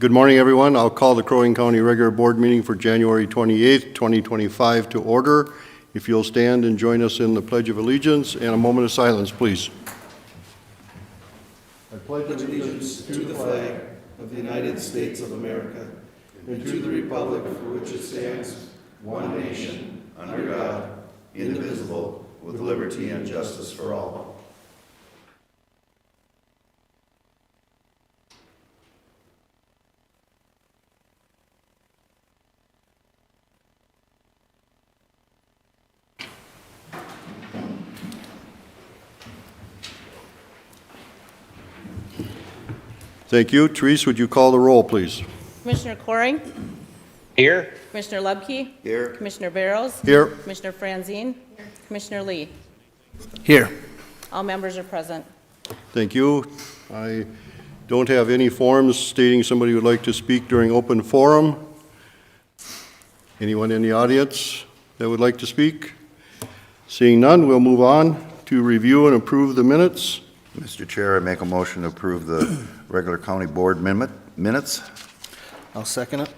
Good morning, everyone. I'll call the Crow Wing County regular board meeting for January 28th, 2025 to order. If you'll stand and join us in the Pledge of Allegiance and a moment of silence, please. I pledge allegiance to the flag of the United States of America and to the republic for which it stands, one nation, under God, indivisible, with liberty and justice for all. Thank you. Therese, would you call the roll, please? Commissioner Coring, Here. Commissioner Lubke, Here. Commissioner Barrows, Here. Commissioner Franzine, Commissioner Lee. Here. All members are present. Thank you. I don't have any forms stating somebody would like to speak during open forum. Anyone in the audience that would like to speak? Seeing none, we'll move on to review and approve the minutes. Mr. Chair, I make a motion to approve the regular county board minutes. I'll second it.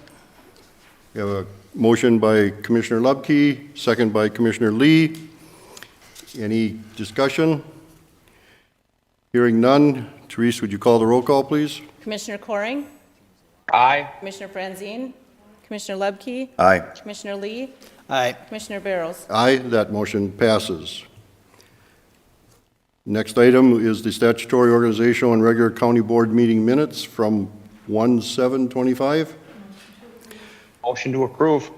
We have a motion by Commissioner Lubke, second by Commissioner Lee. Any discussion? Hearing none. Therese, would you call the roll call, please? Commissioner Coring, Aye. Commissioner Franzine, Commissioner Lubke, Aye. Commissioner Lee, Aye. Commissioner Barrows. Aye, that motion passes. Next item is the statutory organizational and regular county board meeting minutes from 1/7/25. Motion to approve.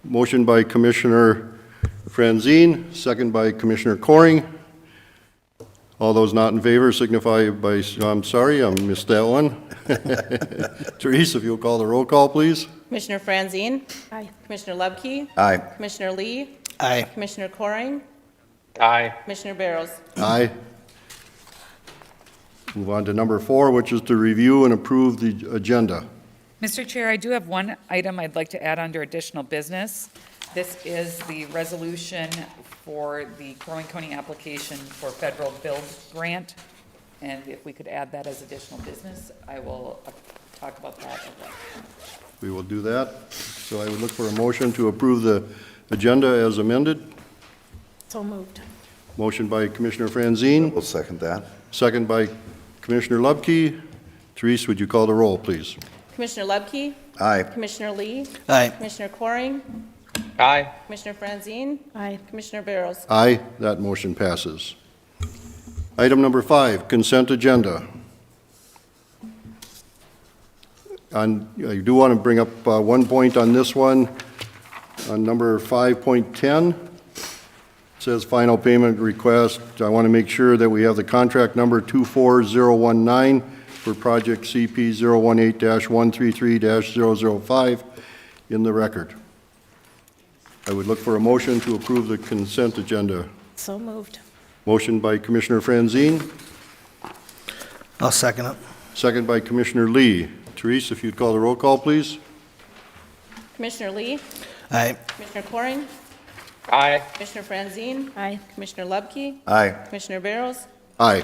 Motion by Commissioner Franzine, second by Commissioner Coring. All those not in favor signify by, I'm sorry, I missed that one. Therese, if you'll call the roll call, please. Commissioner Franzine. Aye. Commissioner Lubke, Aye. Commissioner Lee, Aye. Commissioner Coring, Aye. Commissioner Barrows. Aye. Move on to number 4, which is to review and approve the agenda. Mr. Chair, I do have one item I'd like to add under additional business. This is the resolution for the Crow Wing County application for federal build grant. And if we could add that as additional business, I will talk about that at that time. We will do that. So I would look for a motion to approve the agenda as amended. So moved. Motion by Commissioner Franzine, We'll second that. second by Commissioner Lubke. Therese, would you call the roll, please? Commissioner Lubke, Aye. Commissioner Lee, Aye. Commissioner Coring, Aye. Commissioner Franzine. Aye. Commissioner Barrows. Aye, that motion passes. Item number 5, consent agenda. I do want to bring up one point on this one. On number 5.10, it says final payment request. I want to make sure that we have the contract number 24019 for project CP 018-133-005 in the record. I would look for a motion to approve the consent agenda. So moved. Motion by Commissioner Franzine, I'll second it. second by Commissioner Lee. Therese, if you'd call the roll call, please. Commissioner Lee, Aye. Commissioner Coring, Aye. Commissioner Franzine. Aye. Commissioner Lubke, Aye. Commissioner Barrows. Aye.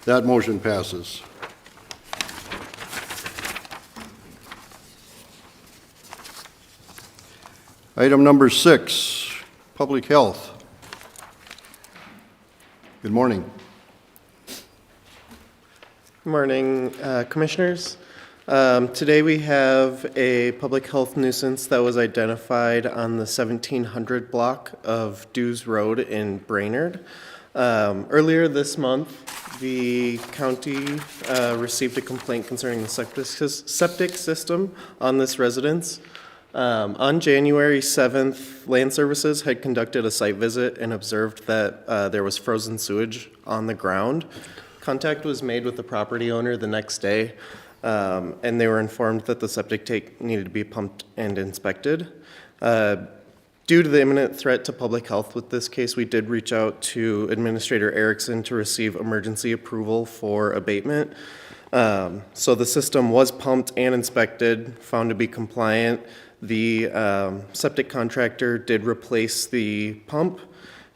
That motion passes. Item number 6, public health. Good morning. Good morning, Commissioners. Today we have a public health nuisance that was identified on the 1700 block of Dews Road in Brainerd. Earlier this month, the county received a complaint concerning the septic system on this residence. On January 7th, Land Services had conducted a site visit and observed that there was frozen sewage on the ground. Contact was made with the property owner the next day, and they were informed that the septic tank needed to be pumped and inspected. Due to the imminent threat to public health with this case, we did reach out to Administrator Erickson to receive emergency approval for abatement. So the system was pumped and inspected, found to be compliant. The septic contractor did replace the pump,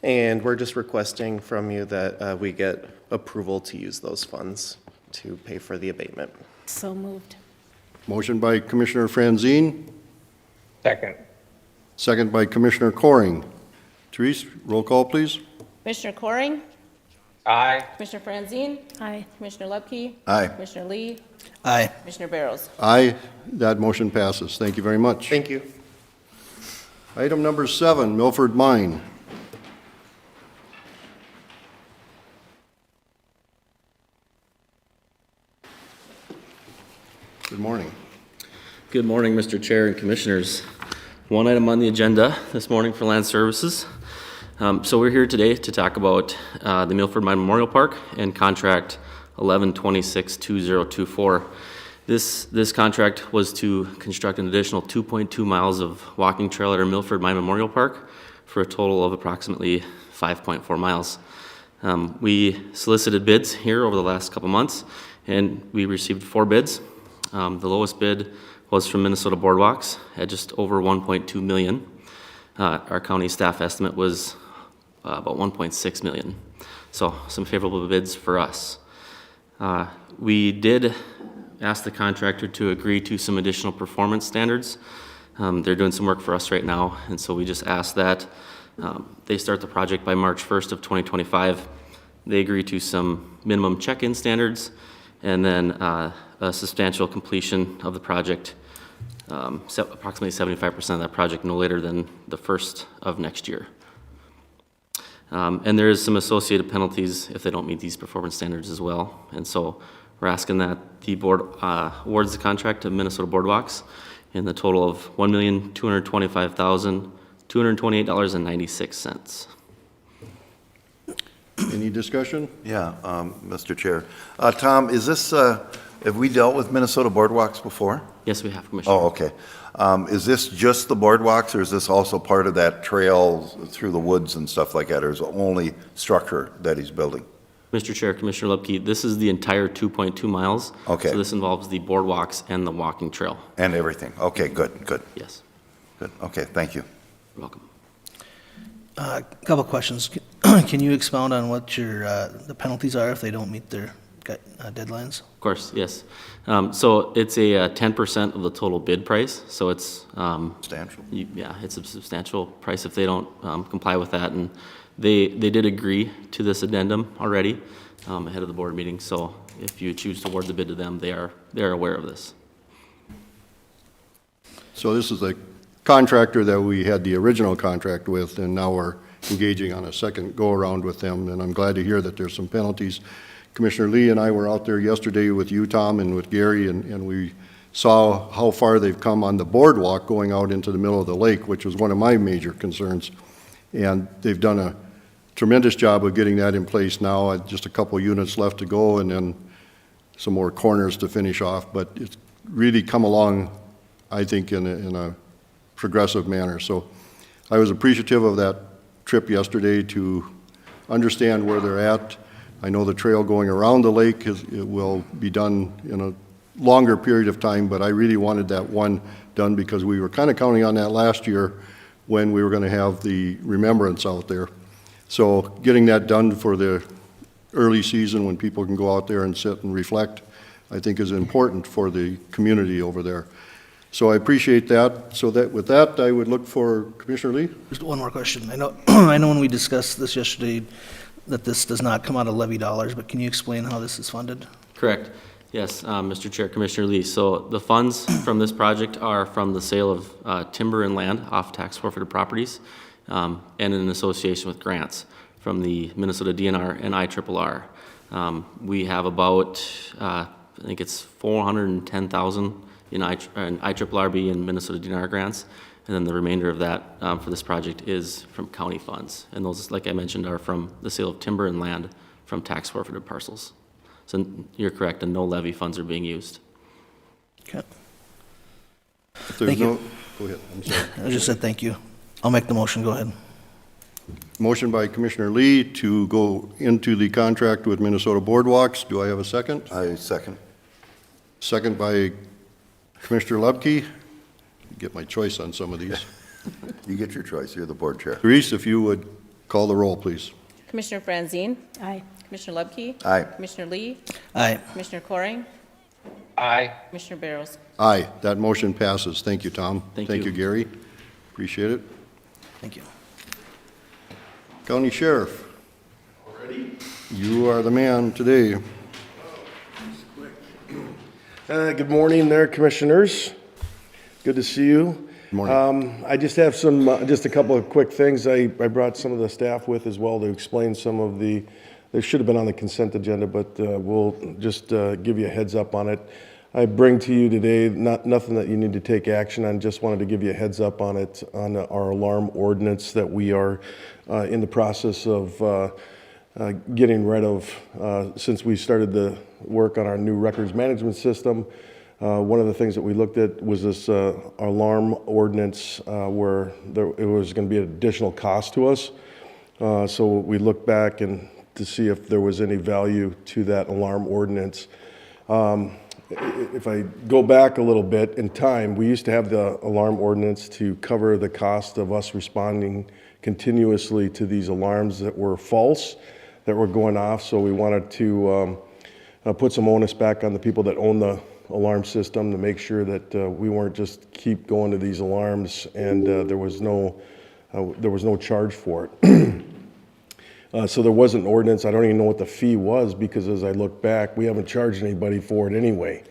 and we're just requesting from you that we get approval to use those funds to pay for the abatement. So moved. Motion by Commissioner Franzine, Second. second by Commissioner Coring. Therese, roll call, please. Commissioner Coring, Aye. Commissioner Franzine. Aye. Commissioner Lubke. Aye. Commissioner Lee, Aye. Commissioner Barrows. Aye, that motion passes. Thank you very much. Thank you. Item number 7, Milford Mine. Good morning. Good morning, Mr. Chair and Commissioners. One item on the agenda this morning for Land Services. So we're here today to talk about the Milford Mine Memorial Park and Contract 11262024. This contract was to construct an additional 2.2 miles of walking trail at our Milford Mine Memorial Park for a total of approximately 5.4 miles. We solicited bids here over the last couple months, and we received 4 bids. The lowest bid was from Minnesota Boardwalks at just over $1.2 million. Our county staff estimate was about $1.6 million. So some favorable bids for us. We did ask the contractor to agree to some additional performance standards. They're doing some work for us right now, and so we just asked that they start the project by March 1st of 2025. They agree to some minimum check-in standards, and then a substantial completion of the project, approximately 75% of that project no later than the 1st of next year. And there is some associated penalties if they don't meet these performance standards as well. And so we're asking that the board awards the contract to Minnesota Boardwalks in the total of $1,225,228.96. Any discussion? Yeah, Mr. Chair. Tom, is this, have we dealt with Minnesota Boardwalks before? Yes, we have, Commissioner. Oh, okay. Is this just the boardwalks, or is this also part of that trail through the woods and stuff like that, or is it only structure that he's building? Mr. Chair, Commissioner Lupke, this is the entire 2.2 miles. Okay. So this involves the boardwalks and the walking trail. And everything? Okay, good, good, Yes, good. Okay, thank you. you're welcome. Couple questions. Can you expound on what your, the penalties are if they don't meet their deadlines? Of course, yes. So it's a 10% of the total bid price, so it's, Substantial. yeah, it's a substantial price if they don't comply with that. And they did agree to this addendum already ahead of the board meeting, so if you choose to award the bid to them, they are aware of this. So this is a contractor that we had the original contract with, and now we're engaging on a second go-around with them, and I'm glad to hear that there's some penalties. Commissioner Lee and I were out there yesterday with you, Tom, and with Gary, and we saw how far they've come on the boardwalk going out into the middle of the lake, which was one of my major concerns. And they've done a tremendous job of getting that in place now. Just a couple units left to go, and then some more corners to finish off, but it's really come along, I think, in a progressive manner. So I was appreciative of that trip yesterday to understand where they're at. I know the trail going around the lake it will be done in a longer period of time, but I really wanted that one done because we were kind of counting on that last year when we were going to have the remembrance out there. So getting that done for the early season when people can go out there and sit and reflect, I think is important for the community over there. So I appreciate that. So that with that, I would look for Commissioner Lee. Just one more question. I know, I know when we discussed this yesterday that this does not come out of levy dollars, but can you explain how this is funded? Correct. Yes, Mr. Chair, Commissioner Lee. So the funds from this project are from the sale of timber and land off tax forfeited properties and in association with grants from the Minnesota DNR and IRRR. We have about, I think it's 410,000 in IRRB and Minnesota DNR grants, and then the remainder of that for this project is from county funds. And those, like I mentioned, are from the sale of timber and land from tax forfeited parcels. So you're correct, and no levy funds are being used. Okay. If there's Thank you. Go ahead, I'm sorry. I just said thank you. I'll make the motion. Go ahead. Motion by Commissioner Lee to go into the contract with Minnesota Boardwalks. Do I have a second? I second. Second by Commissioner Lubke. Get my choice on some of these. You get your choice. You're the board chair. Therese, if you would call the roll, please. Commissioner Franzine. Aye. Commissioner Lubke. Aye. Commissioner Lee, Aye. Commissioner Coring, Aye. Commissioner Barrows. Aye, that motion passes. Thank you, Tom. Thank Thank you. you, Gary. Appreciate it. Thank you. County Sheriff. You are the man today. Good morning there, Commissioners. Good to see you. Good morning. I just have just a couple of quick things. I brought some of the staff with as well to explain some of they should have been on the consent agenda, but we'll just give you a heads up on it. I bring to you today nothing that you need to take action on, just wanted to give you a heads up on it, on our alarm ordinance that we are in the process of getting rid of since we started the work on our new records management system. One of the things that we looked at was this alarm ordinance where it was going to be an additional cost to us. So we looked back and to see if there was any value to that alarm ordinance. If I go back a little bit in time, we used to have the alarm ordinance to cover the cost of us responding continuously to these alarms that were false, that were going off. So we wanted to put some onus back on the people that own the alarm system to make sure that we weren't just keep going to these alarms and there was no charge for it. So there was an ordinance. I don't even know what the fee was because as I look back, we haven't charged anybody for it anyway.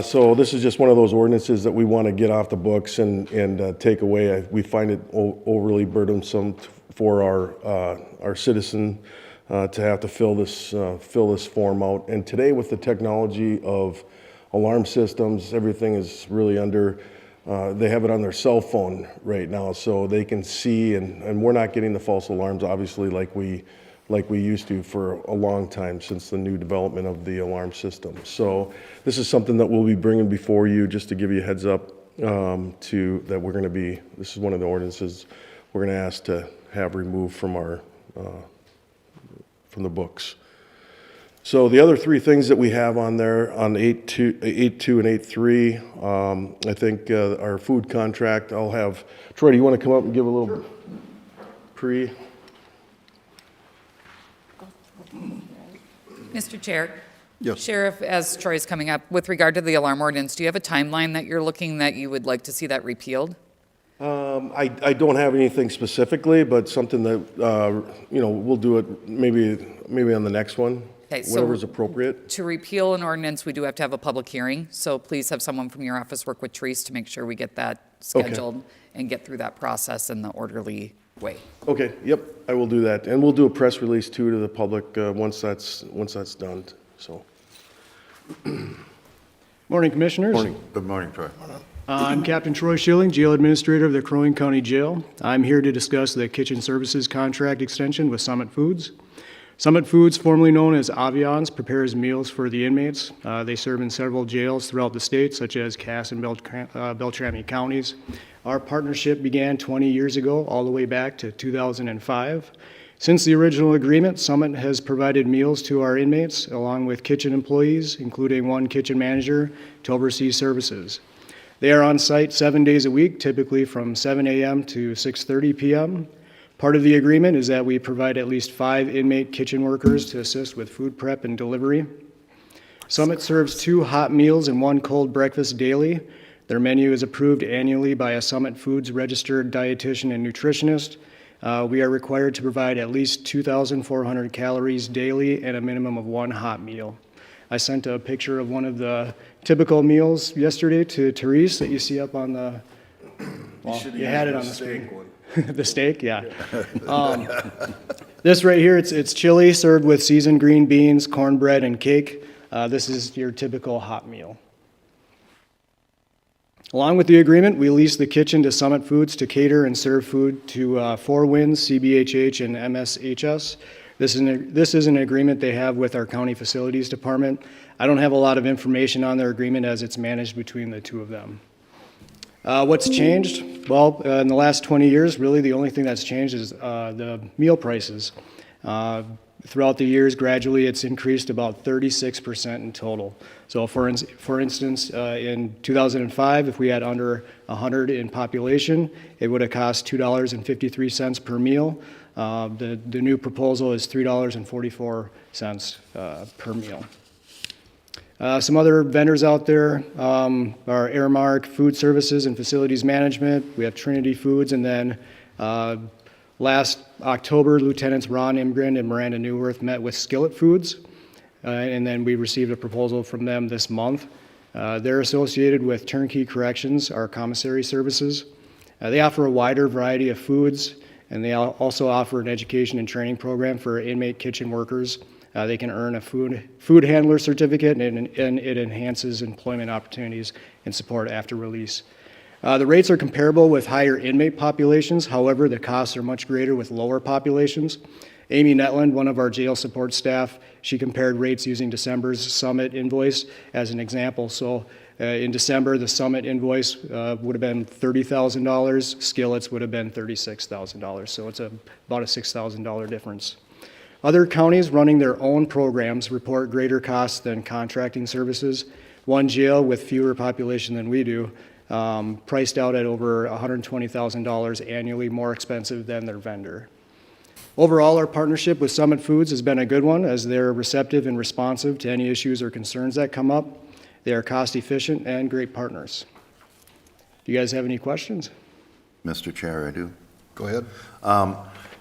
So this is just one of those ordinances that we want to get off the books and take away. We find it overly burdensome for our citizen to have to fill this form out. And today with the technology of alarm systems, everything is really under, they have it on their cell phone right now, so they can see, and we're not getting the false alarms, obviously, like we used to for a long time since the new development of the alarm system. So this is something that we'll be bringing before you, just to give you a heads up that we're going to be, this is one of the ordinances we're going to ask to have removed from from the books. So the other three things that we have on there on 8.2 and 8.3, I think our food contract, I'll have, Troy, do you want to come up and give a little pre? Mr. Chair? Yes. Sheriff, as Troy's coming up, with regard to the alarm ordinance, do you have a timeline that you're looking that you would like to see that repealed? I don't have anything specifically, but something that, we'll do it maybe on the next one. Okay, so whatever's appropriate. To repeal an ordinance, we do have to have a public hearing, so please have someone from your office work with Therese to make sure we get that scheduled and get through that process in the orderly way. Okay, yep, I will do that. And we'll do a press release too to the public once that's done, so. Morning, Commissioners. Good morning, Troy. I'm Captain Troy Schilling, Jail Administrator of the Crow Wing County Jail. I'm here to discuss the kitchen services contract extension with Summit Foods. Summit Foods, formerly known as Aviance, prepares meals for the inmates. They serve in several jails throughout the state, such as Cass and Beltrami counties. Our partnership began 20 years ago, all the way back to 2005. Since the original agreement, Summit has provided meals to our inmates, along with kitchen employees, including one kitchen manager, to oversee services. They are on site 7 days a week, typically from 7 a.m. to 6:30 p.m. Part of the agreement is that we provide at least 5 inmate kitchen workers to assist with food prep and delivery. Summit serves 2 hot meals and 1 cold breakfast daily. Their menu is approved annually by a Summit Foods registered dietitian and nutritionist. We are required to provide at least 2,400 calories daily and a minimum of 1 hot meal. I sent a picture of one of the typical meals yesterday to Therese that you see up on the, well, you had it on the screen. The steak, yeah. This right here, it's chili served with seasoned green beans, cornbread, and cake. This is your typical hot meal. Along with the agreement, we lease the kitchen to Summit Foods to cater and serve food to Four Winds, CBHH, and MSHS. This is an agreement they have with our county facilities department. I don't have a lot of information on their agreement as it's managed between the two of them. What's changed? Well, in the last 20 years, really the only thing that's changed is the meal prices. Throughout the years, gradually it's increased about 36% in total. So for instance, in 2005, if we had under 100 in population, it would have cost $2.53 per meal. The new proposal is $3.44 per meal. Some other vendors out there are Airmark Food Services and Facilities Management. We have Trinity Foods, and then last October, Lieutenants Ron Imgren and Miranda Newworth met with Skillet Foods, and then we received a proposal from them this month. They're associated with Turnkey Corrections, our commissary services. They offer a wider variety of foods, and they also offer an education and training program for inmate kitchen workers. They can earn a food handler certificate, and it enhances employment opportunities and support after release. The rates are comparable with higher inmate populations. However, the costs are much greater with lower populations. Amy Netland, one of our jail support staff, she compared rates using December's Summit invoice as an example. So in December, the Summit invoice would have been $30,000. Skillets would have been $36,000. So it's about a $6,000 difference. Other counties running their own programs report greater costs than contracting services. One jail with fewer population than we do, priced out at over $120,000 annually, more expensive than their vendor. Overall, our partnership with Summit Foods has been a good one, as they're receptive and responsive to any issues or concerns that come up. They are cost efficient and great partners. Do you guys have any questions? Mr. Chair, I do. Go ahead.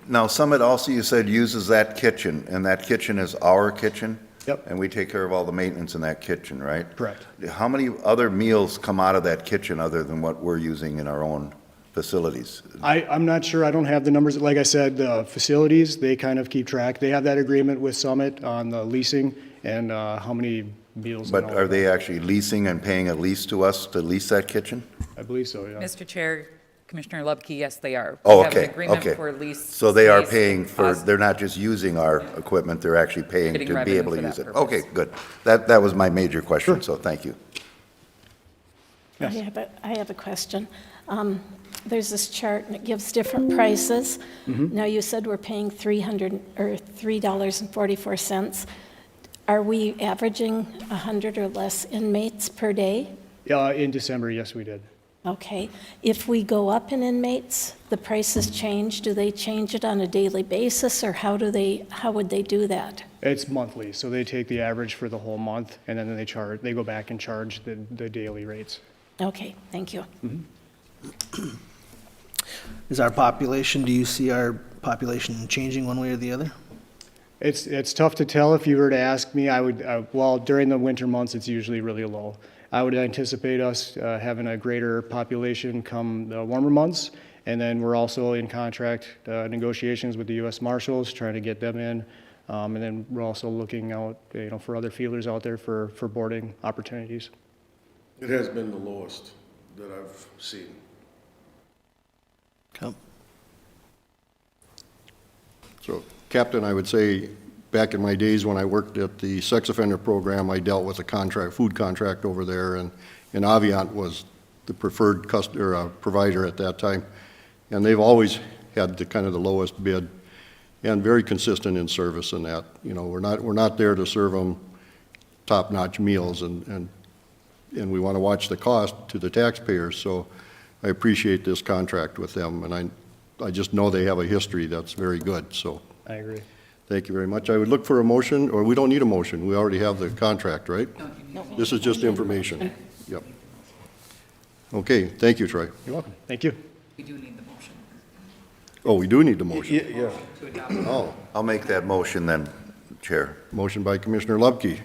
Now, Summit also, you said, uses that kitchen, and that kitchen is our kitchen? Yep. And we take care of all the maintenance in that kitchen, right? Correct. How many other meals come out of that kitchen other than what we're using in our own facilities? I'm not sure. I don't have the numbers. Like I said, the facilities, they kind of keep track. They have that agreement with Summit on the leasing and how many meals. But and all are of they that. actually leasing and paying a lease to us to lease that kitchen? I believe so, yeah. Mr. Chair, Commissioner Lubke, yes, they are. Oh, We have okay, an agreement okay. for lease. So they are space paying for, us. they're not just using our equipment, they're actually paying Getting to be revenue able to for use that it. purpose. Okay, good. That was my major question, so thank you. Yes. I have a question. There's this chart, and it gives different prices. Now, you said we're paying $3.44. Are we averaging 100 or less inmates per day? In December, yes, we did. Okay. If we go up in inmates, the prices change. Do they change it on a daily basis, or how would they do that? It's monthly, so they take the average for the whole month, and then they go back and charge the daily rates. Okay, thank you. Is our population, do you see our population changing one way or the other? It's tough to tell. If you were to ask me, I would, well, during the winter months, it's usually really low. I would anticipate us having a greater population come the warmer months, and then we're also in contract negotiations with the U.S. Marshals, trying to get them in, and then we're also looking out, for other feelers out there for boarding opportunities. It has been the lowest that I've seen. Okay. So, Captain, I would say, back in my days when I worked at the sex offender program, I dealt with a food contract over there, and Aviant was the preferred provider at that time. And they've always had the kind of the lowest bid and very consistent in service in that. We're not there to serve them top-notch meals, and we want to watch the cost to the taxpayers. So I appreciate this contract with them, and I just know they have a history that's very good, so. I agree. Thank you very much. I would look for a motion, or we don't need a motion. We already have the contract, right? This is just information. Yep. Okay, thank you, Troy. You're welcome. Thank you. We do need the motion Oh, we do need the motion. Yeah. to adopt. Oh, I'll make that motion then, Chair. motion by Commissioner Lubke,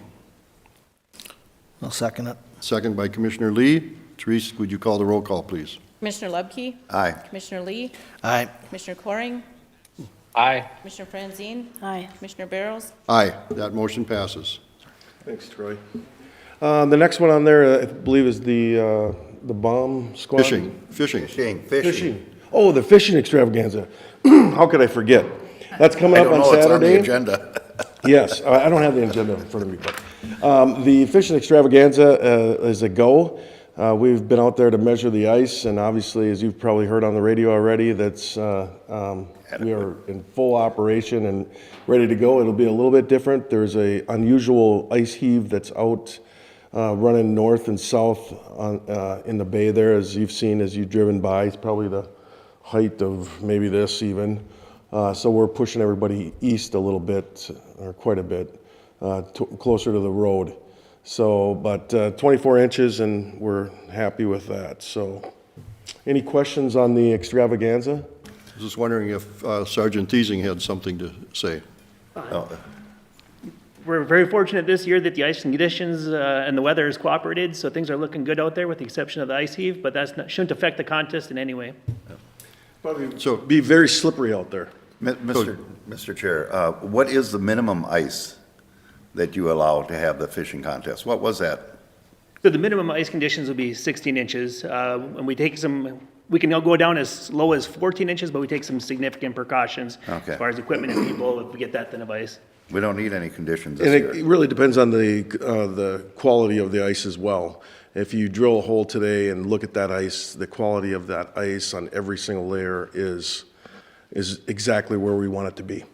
I'll second it. second by Commissioner Lee. Therese, would you call the roll call, please? Commissioner Lubke, Aye. Commissioner Lee, Aye. Commissioner Coring, Aye. Commissioner Franzine, Aye. Commissioner Barrows, Aye, that motion passes. Thanks, Troy. The next one on there, I believe, is the bomb squad. Fishing. Fishing. Oh, the fishing extravaganza. How could I forget? That's coming I up don't on know, it's on the Saturday. agenda. Yes, I don't have the agenda in front of me, but the fishing extravaganza is a go. We've been out there to measure the ice, and obviously, as you've probably heard on the radio already, that's we are in full operation and ready to go. It'll be a little bit different. There's a unusual ice heave that's out running north and south in the bay there, as you've seen as you've driven by. It's probably the height of maybe this even. So we're pushing everybody east a little bit, or quite a bit, closer to the road. So, but 24 inches, and we're happy with that. So, any questions on the extravaganza? I was just wondering if Sergeant Thiesing had something to say. We're very fortunate this year that the ice conditions and the weather has cooperated, so things are looking good out there with the exception of the ice heave, but that shouldn't affect the contest in any way. So, be very slippery out there. Mr. Chair, what is the minimum ice that you allow to have the fishing contest? What was that? So the minimum ice conditions will be 16 inches, and we can go down as low as 14 inches, but we take some significant precautions Okay. as far as equipment and people if we get that thin of ice. We don't need any conditions And this it year. really depends on the quality of the ice as well. If you drill a hole today and look at that ice, the quality of that ice on every single layer is exactly where we want it to be.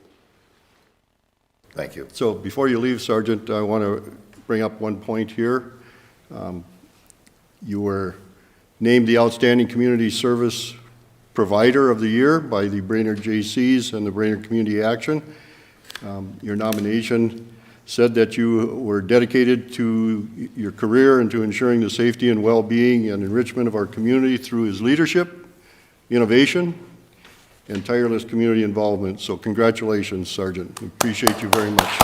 Thank you. So before you leave, Sergeant, I want to bring up one point here. You were named the Outstanding Community Service Provider of the Year by the Brainerd J.C.'s and the Brainerd Community Action. Your nomination said that you were dedicated to your career and to ensuring the safety and well-being and enrichment of our community through his leadership, innovation, and tireless community involvement. So congratulations, Sergeant. We appreciate you very much.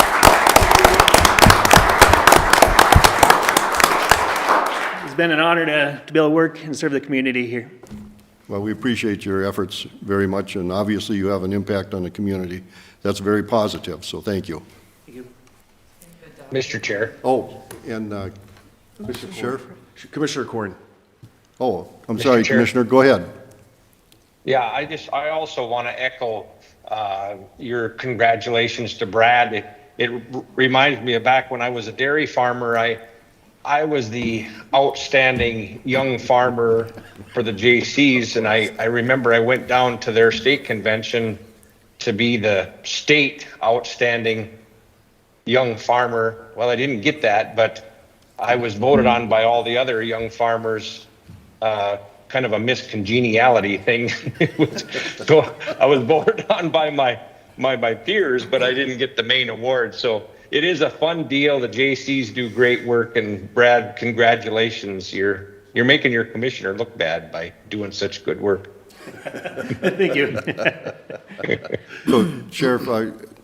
It's been an honor to be able to work and serve the community here. Well, we appreciate your efforts very much, and obviously you have an impact on the community. That's very positive, so thank you. Thank you. Mr. Chair. Oh, and Sheriff? Commissioner Corn. Oh, I'm Mr. sorry, Chair. Commissioner, go ahead. Yeah, I also want to echo your congratulations to Brad. It reminds me of back when I was a dairy farmer. I was the outstanding young farmer for the JCs, and I remember I went down to their state convention to be the state outstanding young farmer. Well, I didn't get that, but I was voted on by all the other young farmers, kind of a miscongeniality thing. So I was voted on by my peers, but I didn't get the main award. So it is a fun deal. The JCs do great work, and Brad, congratulations. You're making your commissioner look bad by doing such good work. Thank you. So, Sheriff,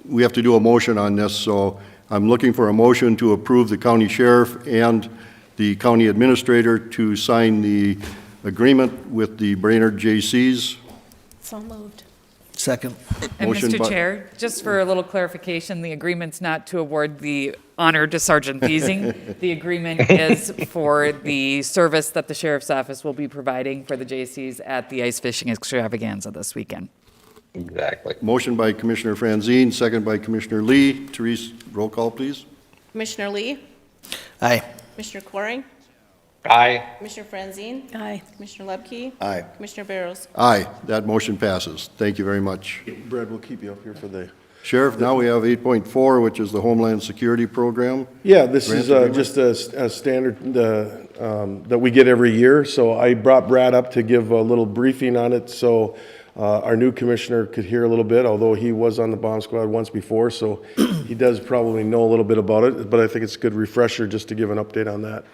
we have to do a motion on this, so I'm looking for a motion to approve the county sheriff and the county administrator to sign the agreement with the Brainerd J.C.'s. So moved. Second. And Motion Mr. by- Chair, just for a little clarification, the agreement's not to award the honor to Sergeant Thiesing. The agreement is for the service that the sheriff's office will be providing for the JCs at the ice fishing extravaganza this weekend. Exactly. Motion by Commissioner Franzine, second by Commissioner Lee. Therese, roll call, please. Commissioner Lee, Aye. Commissioner Coring, Aye. Commissioner Franzine, Aye. Commissioner Lepke, Aye. Commissioner Barrows. Aye, that motion passes. Thank you very much. Brad, we'll keep you up here for the... Sheriff, now we have 8.4, which is the Homeland Security Program. Yeah, this Grant is agreement? just a standard that we get every year. So I brought Brad up to give a little briefing on it so our new commissioner could hear a little bit, although he was on the bomb squad once before, so he does probably know a little bit about it, but I think it's a good refresher just to give an update on that.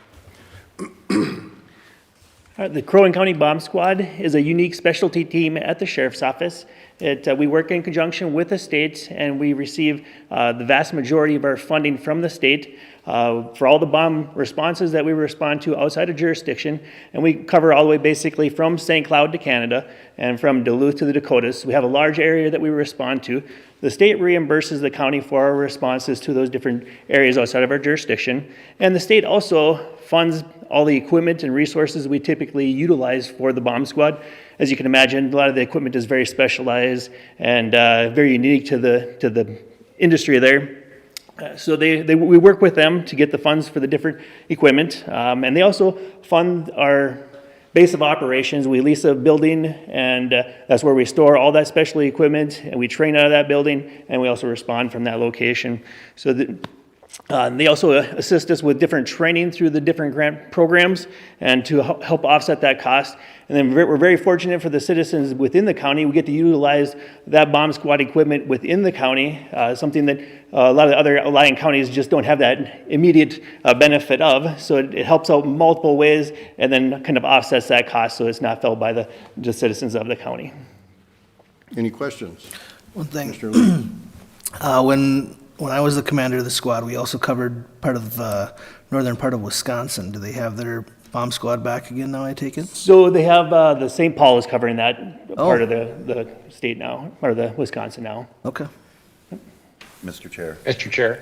The Crow Wing County Bomb Squad is a unique specialty team at the Sheriff's Office. We work in conjunction with the state, and we receive the vast majority of our funding from the state for all the bomb responses that we respond to outside of jurisdiction. And we cover all the way basically from St. Cloud to Canada and from Duluth to the Dakotas. We have a large area that we respond to. The state reimburses the county for our responses to those different areas outside of our jurisdiction. And the state also funds all the equipment and resources we typically utilize for the bomb squad. As you can imagine, a lot of the equipment is very specialized and very unique to the industry there. So we work with them to get the funds for the different equipment. And they also fund our base of operations. We lease a building, and that's where we store all that specialty equipment, and we train out of that building, and we also respond from that location. So They also assist us with different training through the different grant programs and to help offset that cost. And then we're very fortunate for the citizens within the county. We get to utilize that bomb squad equipment within the county, something that a lot of the other Alliant counties just don't have that immediate benefit of. So it helps out multiple ways and then kind of offsets that cost so it's not felt by the citizens of the county. Any questions? One thing, Commissioner Lee? when I was the commander of the squad, we also covered part of northern part of Wisconsin. Do they have their bomb squad back again now, I take it? So they have the St. Paul is covering that part Oh. of the state now, or the Wisconsin now. Okay. Mr. Chair. Mr. Chair.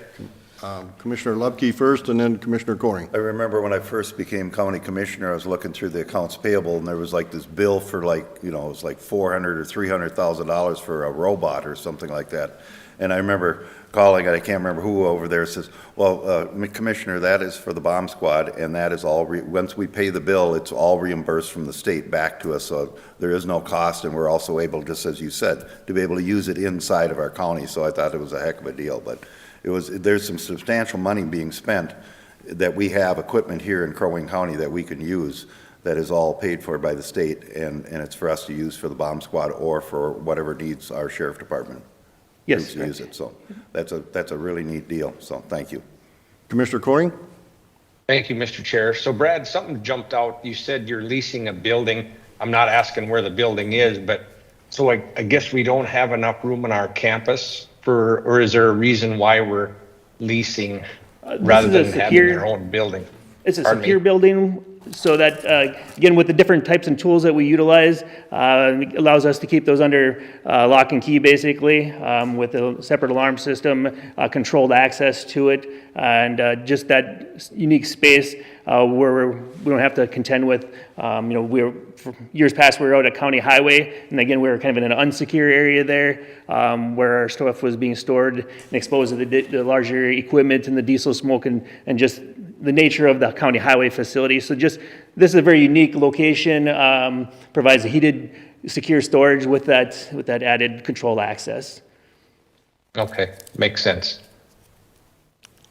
Commissioner Lubke first, and then Commissioner Coring. I remember when I first became county commissioner, I was looking through the accounts payable, and there was like this bill for like, you know, it was like $400,000 or $300,000 for a robot or something like that. And I remember calling, and I can't remember who over there says, well, Commissioner, that is for the bomb squad, and that is all, once we pay the bill, it's all reimbursed from the state back to us, so there is no cost, and we're also able, just as you said, to be able to use it inside of our county, so I thought it was a heck of a deal, but there's some substantial money being spent that we have equipment here in Crow Wing County that we can use that is all paid for by the state, and it's for us to use for the bomb squad or for whatever needs our sheriff department. Yes. To use it, so that's a really neat deal, so thank you. Commissioner Coring? Thank you, Mr. Chair. So Brad, something jumped out. You said you're leasing a building. I'm not asking where the building is, but so I guess we don't have enough room on our campus or is there a reason why we're leasing rather than having our own building? It's a secure building, so that, again, with the different types and tools that we utilize, it allows us to keep those under lock and key, basically, with a separate alarm system, controlled access to it, and just that unique space where we don't have to contend with, for years past, we were out at County Highway, and again, we were kind of in an unsecure area there, where our stuff was being stored and exposed to the larger equipment and the diesel smoke and just the nature of the county highway facility. So this is a very unique location, provides a heated, secure storage with that added controlled access. Okay, makes sense.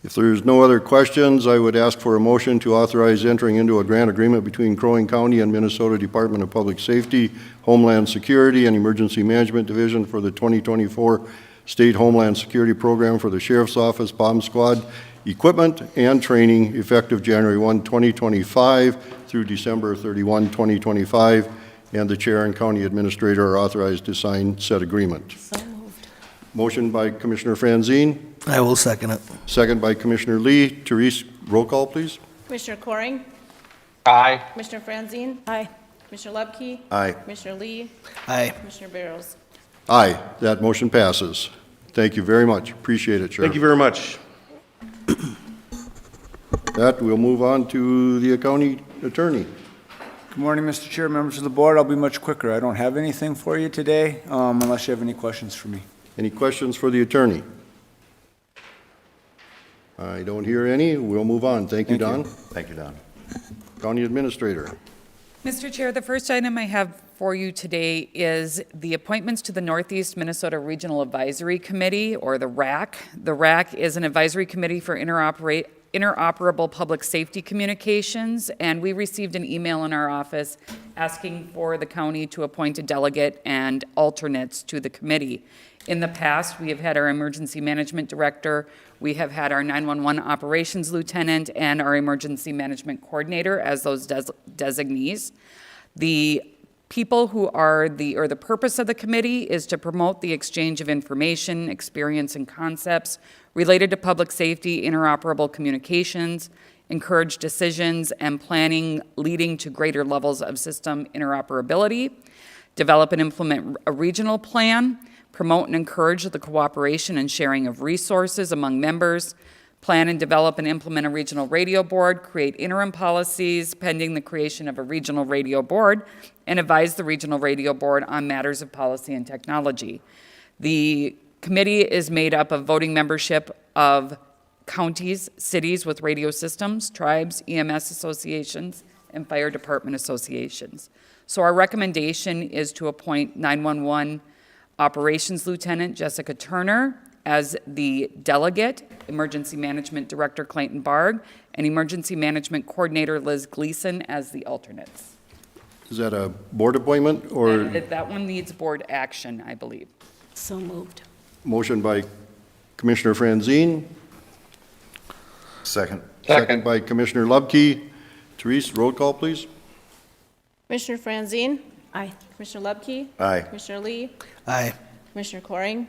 If there's no other questions, I would ask for a motion to authorize entering into a grant agreement between Crow Wing County and Minnesota Department of Public Safety, Homeland Security, and Emergency Management Division for the 2024 State Homeland Security Program for the Sheriff's Office Bomb Squad equipment and training effective January 1, 2025 through December 31, 2025, and the Chair and County Administrator are authorized to sign said agreement. So moved. Motion by Commissioner Franzine, I will second it. second by Commissioner Lee. Therese, roll call, please. Commissioner Coring? Aye. Commissioner Franzine? Aye. Commissioner Lubke? Aye. Commissioner Lee? Aye. Commissioner Barrows? Aye, that motion passes. Thank you very much. Appreciate it, Sheriff. Thank you very much. That, we'll move on to the county attorney. Good morning, Mr. Chair, members of the board. I'll be much quicker. I don't have anything for you today, unless you have any questions for me. Any questions for the attorney? I don't hear any. We'll move on. Thank you, Don. Thank you, Don. County Administrator. Mr. Chair, the first item I have for you today is the appointments to the Northeast Minnesota Regional Advisory Committee, or the RAC. The RAC is an advisory committee for interoperable public safety communications, and we received an email in our office asking for the county to appoint a delegate and alternates to the committee. In the past, we have had our emergency management director, we have had our 911 operations lieutenant, and our emergency management coordinator as those designees. The people who are the purpose of the committee is to promote the exchange of information, experience, and concepts related to public safety, interoperable communications, encourage decisions and planning leading to greater levels of system interoperability, develop and implement a regional plan, promote and encourage the cooperation and sharing of resources among members, plan and develop and implement a regional radio board, create interim policies pending the creation of a regional radio board, and advise the regional radio board on matters of policy and technology. The committee is made up of voting membership of counties, cities with radio systems, tribes, EMS associations, and fire department associations. So our recommendation is to appoint 911 Operations Lieutenant Jessica Turner as the delegate, Emergency Management Director Clayton Barg, and Emergency Management Coordinator Liz Gleason as the alternates. Is that a board appointment or That one needs board action, I believe. So moved. motion by Commissioner Franzine, Second. second by Commissioner Lubke. Therese, roll call, please. Commissioner Franzine? Aye. Commissioner Lubke? Aye. Commissioner Lee? Aye. Commissioner Coring?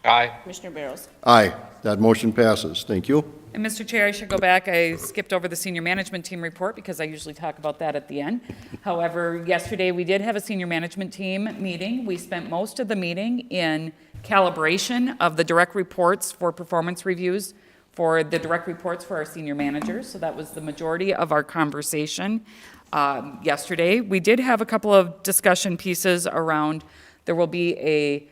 Aye. Commissioner Barrows? Aye, that motion passes. Thank you. And Mr. Chair, I should go back. I skipped over the senior management team report because I usually talk about that at the end. However, yesterday we did have a senior management team meeting. We spent most of the meeting in calibration of the direct reports for performance reviews for the direct reports for our senior managers. So that was the majority of our conversation yesterday. We did have a couple of discussion pieces around, there will be a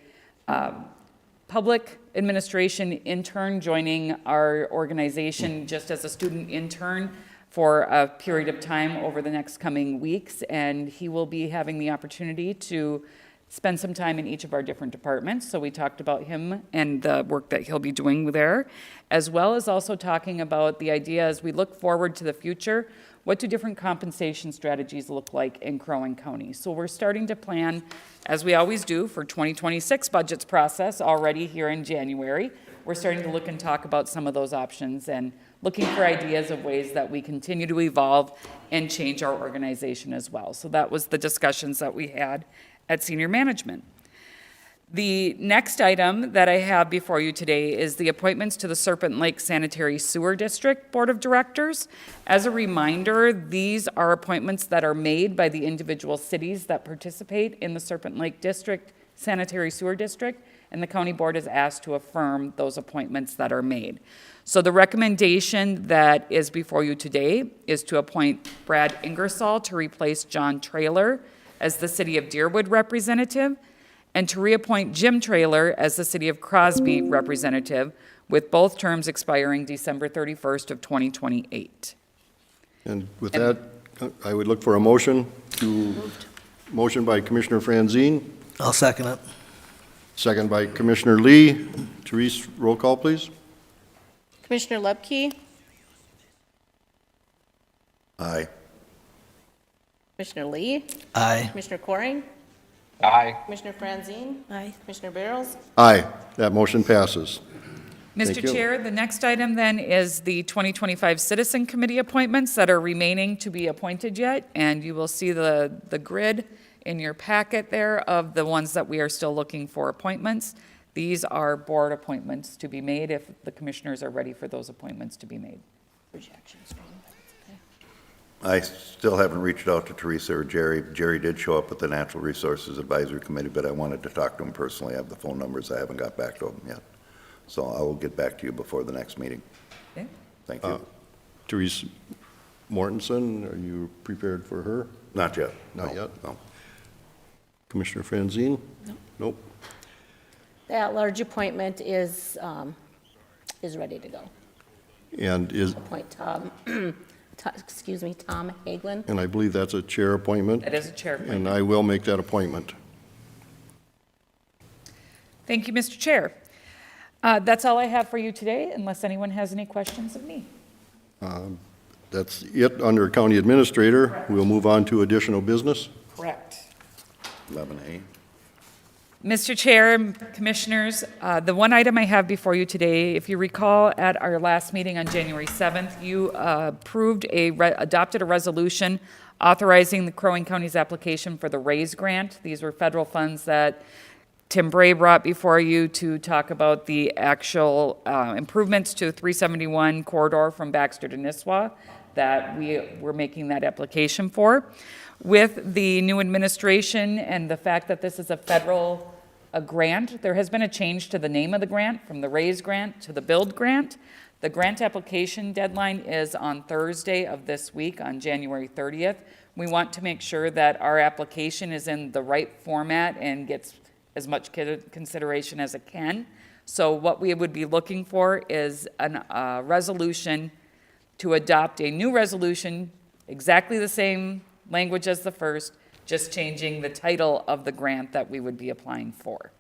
public administration intern joining our organization just as a student intern for a period of time over the next coming weeks, and he will be having the opportunity to spend some time in each of our different departments. So we talked about him and the work that he'll be doing there, as well as also talking about the idea as we look forward to the future, what do different compensation strategies look like in Crow Wing County? So we're starting to plan, as we always do, for 2026 budgets process already here in January. We're starting to look and talk about some of those options and looking for ideas of ways that we continue to evolve and change our organization as well. So that was the discussions that we had at senior management. The next item that I have before you today is the appointments to the Serpent Lake Sanitary Sewer District Board of Directors. As a reminder, these are appointments that are made by the individual cities that participate in the Serpent Lake District Sanitary Sewer District, and the county board is asked to affirm those appointments that are made. So the recommendation that is before you today is to appoint Brad Ingersoll to replace John Traylor as the City of Deerwood representative, and to reappoint Jim Traylor as the City of Crosby representative, with both terms expiring December 31st of 2028. And with that, I would look for a motion motion by Commissioner Franzine, I'll second it. second by Commissioner Lee. Therese, roll call, please. Commissioner Lubke? Aye. Commissioner Lee? Aye. Commissioner Coring? Aye. Commissioner Franzine? Aye. Commissioner Barrows? Aye, that motion passes. Thank Mr. you. Chair, the next item then is the 2025 Citizen Committee appointments that are remaining to be appointed yet, and you will see the grid in your packet there of the ones that we are still looking for appointments. These are board appointments to be made if the commissioners are ready for those appointments to be made. I still haven't reached out to Teresa or Jerry. Jerry did show up at the Natural Resources Advisory Committee, but I wanted to talk to him personally. I have the phone numbers. I haven't got back to him yet. So I will get back to you before the next meeting. Okay. Thank you. Therese Mortensen, are you prepared for her? Not yet. Not No, yet? No. Commissioner Franzine? Nope. The at-large appointment is ready to go. And Appoint Tom Hagelin. I believe that's a chair appointment, That is a chair appointment. and I will make that appointment. Thank you, Mr. Chair. That's all I have for you today, unless anyone has any questions of me. That's it under County Administrator. We'll move on to additional business. Correct. 11A. Mr. Chair, Commissioners, the one item I have before you today, if you recall at our last meeting on January 7th, you adopted a resolution authorizing the Crow Wing County's application for the RAISE grant. These were federal funds that Tim Bray brought before you to talk about the actual improvements to 371 corridor from Baxter to Nisswa that we were making that application for. With the new administration and the fact that this is a federal grant, there has been a change to the name of the grant from the RAISE grant to the BUILD grant. The grant application deadline is on Thursday of this week, on January 30th. We want to make sure that our application is in the right format and gets as much consideration as it can. So what we would be looking for is a resolution to adopt a new resolution, exactly the same language as the first, just changing the title of the grant that we would be applying for.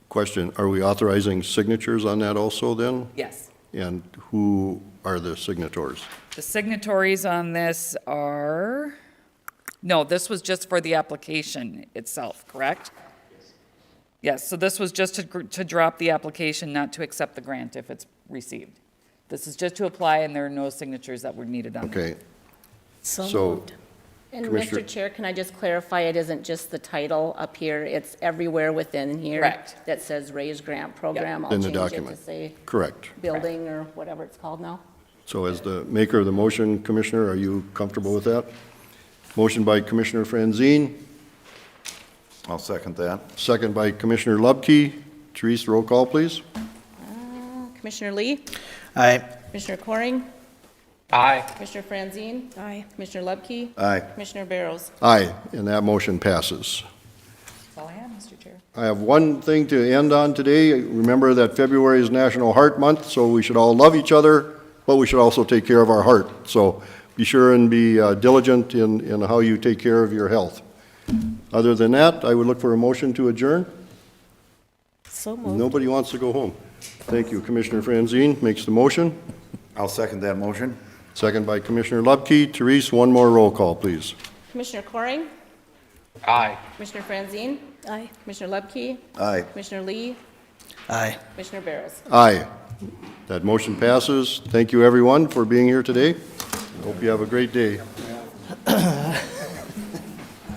Question, are we authorizing signatures on that also then? Yes. And who are the signatories? The signatories on this are, no, this was just for the application itself, correct? Yes, so this was just to drop the application, not to accept the grant if it's received. This is just to apply, and there are no signatures that were needed on it. Okay, So so, moved. And Commissioner- Mr. Chair, can I just clarify, it isn't just the title up here, it's everywhere within here. Correct. That says raise grant program. I'll In the change it to document. say correct. building or whatever it's called now. So as the maker of the motion, Commissioner, are you comfortable with that? Motion by Commissioner Franzine, I'll second that. second by Commissioner Lubke. Therese, roll call, please. Commissioner Lee, Aye. Commissioner Coring, Aye. Commissioner Franzine, Aye. Commissioner Lubke, Aye. Commissioner Barrows. Aye, and that motion passes. That's all I have, Mr. Chair. I have one thing to end on today. Remember that February is National Heart Month, so we should all love each other, but we should also take care of our heart. So be sure and be diligent in how you take care of your health. Other than that, I would look for a motion to adjourn. So moved. Nobody wants to go home. Thank you. Commissioner Franzine makes the motion, I'll second that motion. second by Commissioner Lubke. Therese, one more roll call, please. Commissioner Coring, Aye. Commissioner Franzine, Aye. Commissioner Lubke, Aye. Commissioner Lee, Aye. Commissioner Barrows. Aye. That motion passes. Thank you, everyone, for being here today. Hope you have a great day.